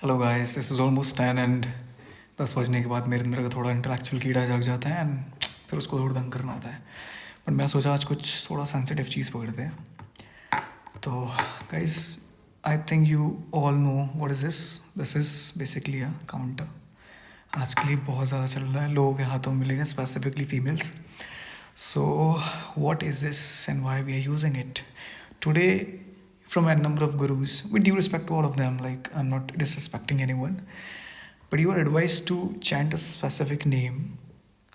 Hello guys, this is almost 10 and 10 बजने के बाद मेरे अंदर का थोड़ा इंटेलेक्चुअल कीड़ा जाग जाता है एंड फिर उसको थोड़ा दंग करना होता है। बट मैं सोचा आज कुछ थोड़ा सेंसिटिव चीज़ पकड़ते हैं। तो guys, I think you all know what is this is basically a counter. आजकल बहुत ज़्यादा चल रहा है, लोगों के हाथों में मिलेगा, specifically females. So, what is this and why we are using it? Today, from a number of gurus, with due respect to all of them, like I'm not disrespecting anyone, but you are advised to chant a specific name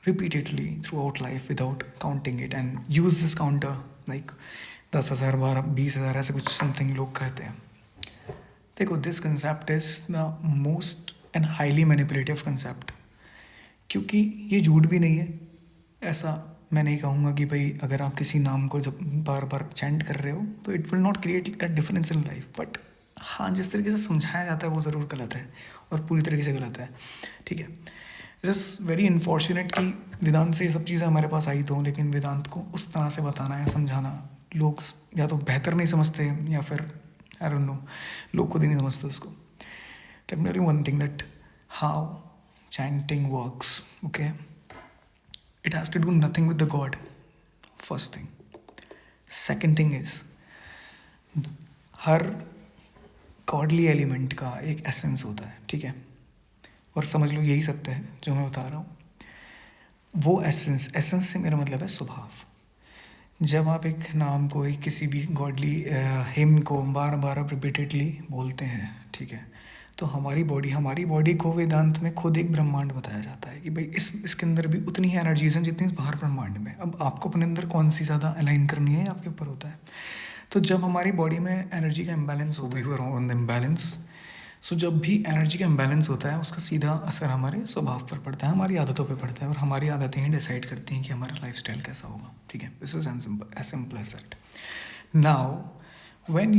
repeatedly throughout life without counting it and use this counter like 10,000 12 20,000 ऐसे कुछ something लोग करते हैं। देखो, this concept is the most and highly manipulative concept, क्योंकि ये झूठ भी नहीं है। ऐसा मैं नहीं कहूँगा कि भाई अगर आप किसी नाम को जब बार बार चैंट कर रहे हो तो it will not create a difference in life, but हाँ, जिस तरीके से समझाया जाता है वो ज़रूर गलत है और पूरी तरीके से गलत है। ठीक है, इट इज़ वेरी अनफॉर्चुनेट कि वेदांत से ये सब चीज़ें हमारे पास आई तो, लेकिन वेदांत को उस तरह से बताना या समझाना लोग या तो बेहतर नहीं समझते या फिर आई डोंट नो, लोग खुद ही नहीं समझते उसको। Let me tell you one thing that how chanting works, okay? It has to do nothing with the God, first thing. Second thing is, her godly element का एक एसेंस होता है, ठीक है? और समझ लो यही सत्य है जो मैं बता रहा हूँ। वो एसेंस से मेरा मतलब है स्वभाव। जब आप एक नाम को, एक किसी भी गॉडली हिम को बार बार रिपीटेडली बोलते हैं, ठीक है, तो हमारी बॉडी को वेदांत में खुद एक ब्रह्मांड बताया जाता है कि भाई इसके अंदर भी उतनी ही एनर्जीज हैं जितनी इस बाहर ब्रह्मांड में। अब आपको अपने अंदर कौन सी ज़्यादा अलाइन करनी है आपके ऊपर होता है। तो जब हमारी बॉडी में एनर्जी का इम्बैलेंस होता है, ऑन द इम्बैलेंस, सो जब भी एनर्जी का इम्बैलेंस होता है उसका सीधा असर हमारे स्वभाव पर पड़ता है, हमारी आदतों पर पड़ता है, और हमारी आदतें ही डिसाइड करती हैं कि हमारा लाइफ स्टाइल कैसा होगा। ठीक है, this is as simple as that. Now when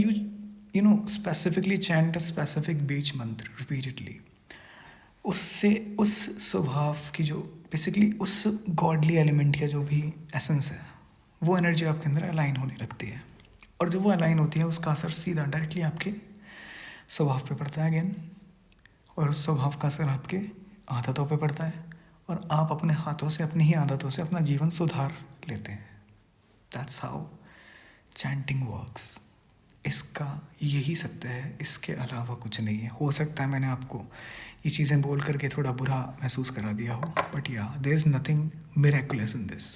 you know specifically chant a specific बीज मंत्र रिपीटेडली, उससे उस स्वभाव की जो बेसिकली उस गॉडली एलिमेंट का जो भी एसेंस है, वो एनर्जी आपके अंदर अलाइन होने लगती है, और जब वो अलाइन होती है उसका असर सीधा डायरेक्टली आपके स्वभाव पे पड़ता है अगेन, और उस स्वभाव का असर आपके आदतों पे पड़ता है, और आप अपने हाथों से, अपनी ही आदतों से अपना जीवन सुधार लेते हैं। That's how chanting works. इसका यही सत्य है, इसके अलावा कुछ नहीं है। हो सकता है मैंने आपको ये चीज़ें बोल करके थोड़ा बुरा महसूस करा दिया हो, बट या there is nothing miraculous in this.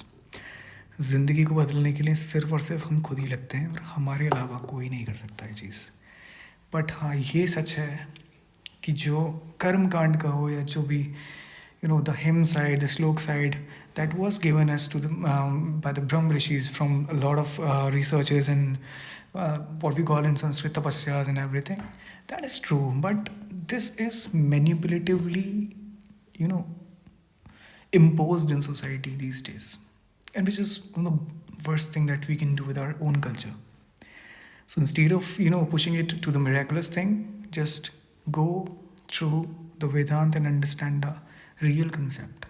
ज़िंदगी को बदलने के लिए सिर्फ और सिर्फ हम खुद ही लगते हैं, और हमारे अलावा कोई नहीं कर सकता ये चीज़। बट हाँ, ये सच है कि जो कर्म कांड का हो या जो भी the hymn side, the slok side, that was given us to the by the Brahm rishis from a lot of researchers and what we call in Sanskrit tapasyas and everything. That is true, but this is manipulatively, you know, imposed in society these days, and which is one of the worst thing that we can do with our own culture. So instead of pushing it to the miraculous thing, just go through the Vedanta and understand the real concept.